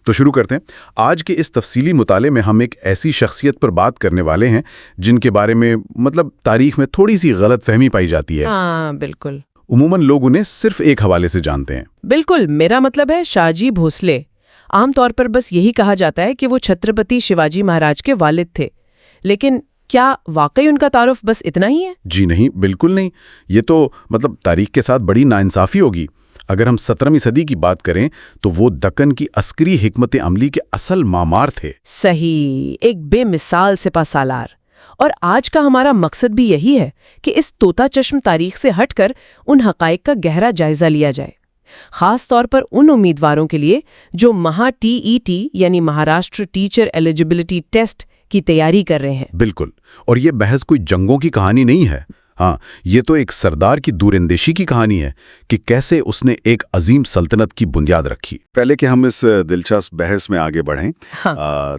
تو شروع کرتے ہیں. آج کے اس تفصیلی مطالعے میں ہم ایک ایسی شخصیت پر بات کرنے والے ہیں جن کے بارے میں تاریخ میں تھوڑی سی غلط فہمی پائی جاتی ہے. ہاں بالکل. عموماً لوگ انہیں صرف ایک حوالے سے جانتے ہیں. بالکل، میرا مطلب ہے شاہجی بھوسلے. عام طور پر بس یہی کہا جاتا ہے کہ وہ چھترپتی شیواجی مہاراج کے والد تھے، لیکن کیا واقعی ان کا تعارف بس اتنا ہی ہے؟ جی نہیں، بالکل نہیں. یہ تو تاریخ کے ساتھ بڑی ناانصافی ہوگی. اگر ہم 17ویں صدی کی بات کریں تو وہ دکن کی عسکری حکمت عملی کے اصل معمار تھے. صحیح، ایک بے مثال سپہ سالار. اور آج کا ہمارا مقصد بھی یہی ہے کہ اس طوطا چشم تاریخ سے ہٹ کر ان حقائق کا گہرا جائزہ لیا جائے، خاص طور پر ان امیدواروں کے لیے جو MHA-TET یعنی مہاراشٹر ٹیچر ایلیجبلٹی ٹیسٹ کی تیاری کر رہے ہیں. بالکل. اور یہ بحث کوئی جنگوں کی کہانی نہیں ہے. ہاں، یہ تو ایک سردار کی دور اندیشی کی کہانی ہے کہ کیسے اس نے ایک عظیم سلطنت کی بنیاد رکھی. پہلے کہ ہم اس دلچسپ بحث میں آگے بڑھیں،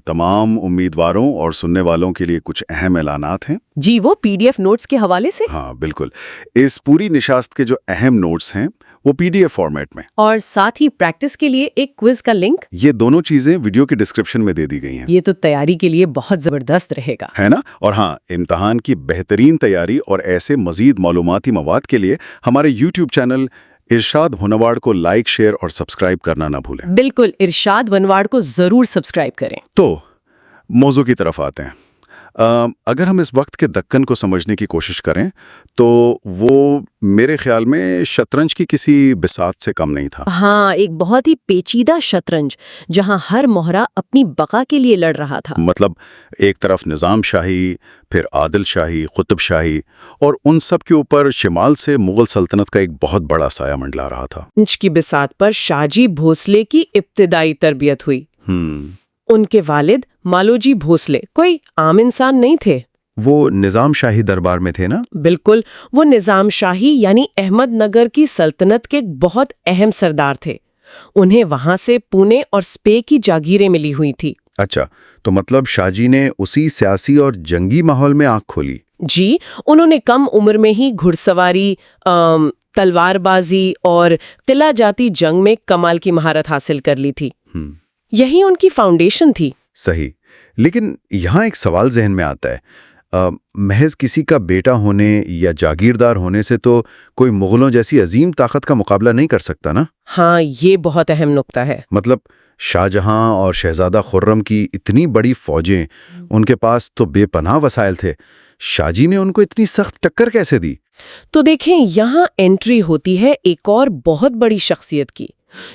تمام امیدواروں اور سننے والوں کے لیے کچھ اہم اعلانات ہیں. جی، وہ PDF نوٹس کے حوالے سے؟ ہاں بالکل. اس پوری نشست کے جو اہم نوٹس ہیں وہ PDF فارمیٹ میں، اور ساتھ ہی پریکٹس کے لیے ایک کوئز کا لنک. یہ دونوں چیزیں ویڈیو کے ڈسکرپشن میں دے دی گئی ہیں. یہ تو تیاری کے لیے بہت زبردست رہے گا، ہے نا؟ اور ہاں، امتحان کی بہترین تیاری اور ایسے مزید معلوماتی مواد کے لیے ہمارے YouTube چینل ارشاد ونواڑ کو لائک، شیئر اور سبسکرائب کرنا نہ بھولیں. بالکل، ارشاد ونواڑ کو ضرور سبسکرائب کریں. تو موضوع کی طرف آتے ہیں. اگر ہم اس وقت کے دکن کو سمجھنے کی کوشش کریں تو وہ میرے خیال میں شطرنج کی کسی بساط سے کم نہیں تھا. ہاں، ایک بہت ہی پیچیدہ شطرنج جہاں ہر مہرہ اپنی بقا کے لیے لڑ رہا تھا. ایک طرف نظام شاہی، پھر عادل شاہی، قطب شاہی، اور ان سب کے اوپر شمال سے مغل سلطنت کا ایک بہت بڑا سایہ منڈلا رہا تھا. شطرنج کی بساط پر شاہجی بھوسلے کی ابتدائی تربیت ہوئی. ان کے والد مالوجی بھوسلے کوئی عام انسان نہیں تھے. وہ نظام شاہی دربار میں تھے نا؟ بالکل، وہ نظام شاہی یعنی احمد نگر کی سلطنت کے بہت اہم سردار تھے. انہیں وہاں سے پونے اور سپے کی جاگیریں ملی ہوئی تھی. اچھا، تو شاہ جی نے اسی سیاسی اور جنگی ماحول میں آنکھ کھولی. جی، انہوں نے کم عمر میں ہی گھڑ سواری، تلوار بازی اور قلعہ جاتی جنگ میں کمال کی مہارت حاصل کر لی تھی. یہی ان کی فاؤنڈیشن تھی. صحیح. لیکن یہاں ایک سوال ذہن میں آتا ہے، محض کسی کا بیٹا ہونے یا جاگیردار ہونے سے تو کوئی مغلوں جیسی عظیم طاقت کا مقابلہ نہیں کر سکتا نا؟ ہاں، یہ بہت اہم نقطہ ہے. شاہ جہاں اور شہزادہ خرم کی اتنی بڑی فوجیں، ان کے پاس تو بے پناہ وسائل تھے. شاہ جی نے ان کو اتنی سخت ٹکر کیسے دی؟ تو دیکھیں، یہاں انٹری ہوتی ہے ایک اور بہت بڑی شخصیت کی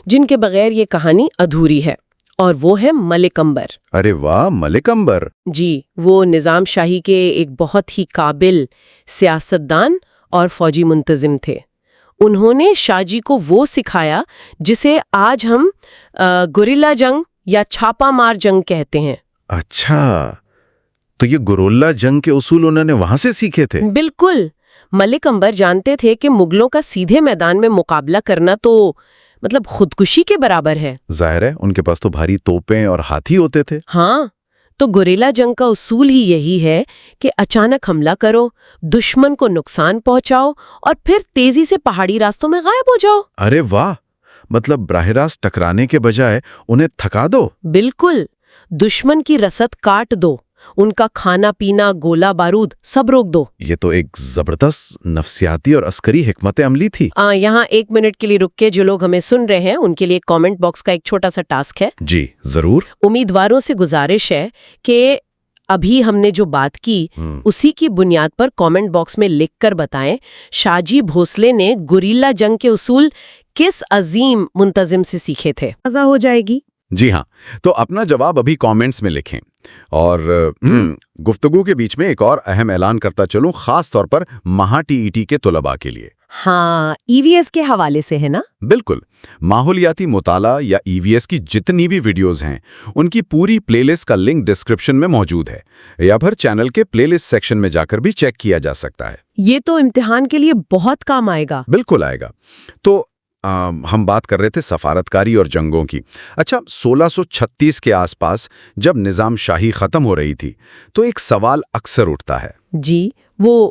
جن کے بغیر یہ کہانی ادھوری ہے، اور وہ ہے ملک امبر. ارے واہ، ملک امبر! جی، وہ نظام شاہی کے ایک بہت ہی قابل سیاستدان اور فوجی منتظم تھے. انہوں نے شاہ جی کو وہ سکھایا جسے آج ہم گوریلا جنگ یا چھاپا مار جنگ کہتے ہیں. اچھا، تو یہ گوریلا جنگ کے اصول انہوں نے وہاں سے سیکھے تھے؟ بالکل. ملک امبر جانتے تھے کہ مغلوں کا سیدھے میدان میں مقابلہ کرنا تو خودکشی کے برابر ہے. ظاہر ہے، ان کے پاس تو بھاری توپیں اور ہاتھی ہوتے تھے. ہاں، تو گوریلا جنگ کا اصول ہی یہی ہے کہ اچانک حملہ کرو، دشمن کو نقصان پہنچاؤ اور پھر تیزی سے پہاڑی راستوں میں غائب ہو جاؤ. ارے واہ، براہ راست ٹکرانے کے بجائے انہیں تھکا دو. بالکل، دشمن کی رسد کاٹ دو، ان کا کھانا پینا، گولہ بارود سب روک دو. یہ تو ایک زبردست نفسیاتی اور عسکری حکمت عملی تھی. یہاں 1 منٹ کے لیے رک کے جو لوگ ہمیں سن رہے ہیں ان کے لیے کامنٹ باکس کا ایک چھوٹا سا ٹاسک ہے. جی ضرور. امیدواروں سے گزارش ہے کہ ابھی ہم نے جو بات کی اسی کی بنیاد پر کامنٹ باکس میں لکھ کر بتائیں شاہجی بھوسلے نے گوریلا جنگ کے اصول کس عظیم منتظم سے سیکھے تھے. مزہ ہو جائے گی. جی ہاں، تو اپنا جواب ابھی کامنٹس میں لکھیں. اور گفتگو کے بیچ میں ایک اور اہم اعلان کرتا چلوں، خاص طور پر MHA-TET کے طلباء کے لیے. ہاں، EVS کے حوالے سے ہے نا؟ بالکل. ماحولیاتی مطالعہ یا EVS کی جتنی بھی ویڈیوز ہیں ان کی پوری پلے لسٹ کا لنک ڈسکرپشن میں موجود ہے، یا پھر چینل کے پلے لسٹ سیکشن میں جا کر بھی چیک کیا جا سکتا ہے. یہ تو امتحان کے لیے بہت کام آئے گا. بالکل آئے گا. تو ہم بات کر رہے تھے سفارتکاری اور جنگوں کی. اچھا، 1636 کے آس پاس جب نظام شاہی ختم ہو رہی تھی تو ایک سوال اکثر اٹھتا ہے. جی، وہ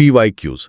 PYQs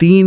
3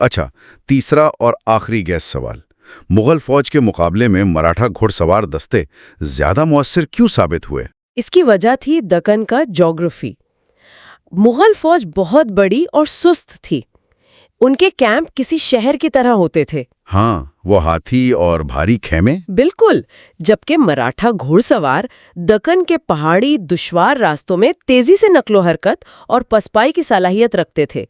اچھا، تیسرا اور آخری گیس سوال، مغل فوج کے مقابلے میں مراٹھا گھڑ سوار دستے زیادہ مؤثر کیوں ثابت ہوئے؟ اس کی وجہ تھی دکن کا جغرافی۔ مغل فوج بہت بڑی اور سست تھی، ان کے کیمپ کسی شہر کی طرح ہوتے تھے۔ ہاں، وہ ہاتھی اور بھاری خیمے۔ بالکل، جبکہ مراٹھا گھوڑ سوار دکن کے پہاڑی دشوار راستوں میں تیزی سے نقل و حرکت اور پسپائی کی صلاحیت رکھتے تھے۔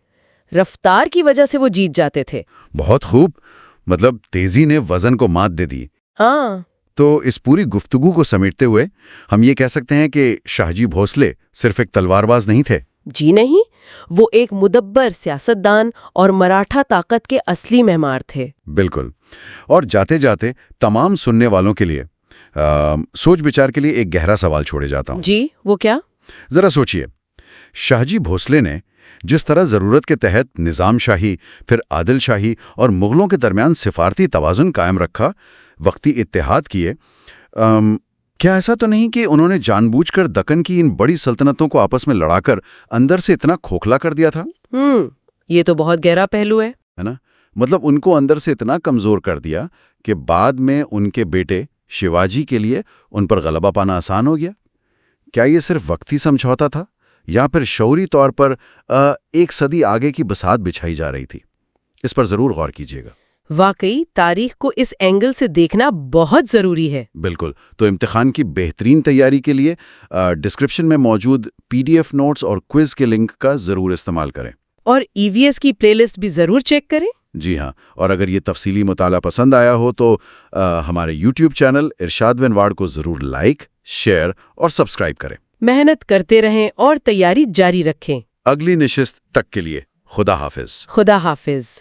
رفتار کی وجہ سے وہ جیت جاتے تھے۔ بہت خوب، مطلب تیزی نے وزن کو مات دے دی۔ ہاں، تو اس پوری گفتگو کو سمیٹتے ہوئے ہم یہ کہہ سکتے ہیں کہ شاہجی بھوسلے صرف ایک تلوار باز نہیں تھے۔ جی نہیں، وہ ایک مدبر سیاستدان اور مراٹھا طاقت کے اصلی معمار تھے۔ بالکل، اور جاتے جاتے تمام سننے والوں کے لیے سوچ بچار کے لیے ایک گہرا سوال چھوڑے جاتا ہوں۔ جی، وہ کیا؟ ذرا سوچئے، شاہجی بھوسلے نے جس طرح ضرورت کے تحت نظام شاہی، پھر عادل شاہی اور مغلوں کے درمیان سفارتی توازن قائم رکھا، وقتی اتحاد کیے، کیا ایسا تو نہیں کہ انہوں نے جان بوجھ کر دکن کی ان بڑی سلطنتوں کو آپس میں لڑا کر اندر سے اتنا کھوکھلا کر دیا تھا؟ یہ تو بہت گہرا پہلو ہے۔ نا، مطلب ان کو اندر سے اتنا کمزور کر دیا کہ بعد میں ان کے بیٹے شیواجی کے لیے ان پر غلبہ پانا آسان ہو گیا۔ کیا یہ صرف وقتی سمجھوتا تھا یا پھر شعوری طور پر ایک صدی آگے کی بساط بچھائی جا رہی تھی؟ اس پر ضرور غور کیجیے گا۔ واقعی تاریخ کو اس اینگل سے دیکھنا بہت ضروری ہے۔ بالکل، تو امتحان کی بہترین تیاری کے لیے ڈسکرپشن میں موجود PDF نوٹس اور کوئز کے لنک کا ضرور استعمال کریں، اور EVS کی پلے لسٹ بھی ضرور چیک کریں۔ جی ہاں، اور اگر یہ تفصیلی مطالعہ پسند آیا ہو تو ہمارے YouTube چینل ارشاد ونواڑ کو ضرور لائک، شیئر اور سبسکرائب کریں۔ محنت کرتے رہیں اور تیاری جاری رکھیں۔ اگلی نشست تک کے لیے خدا حافظ۔ خدا حافظ۔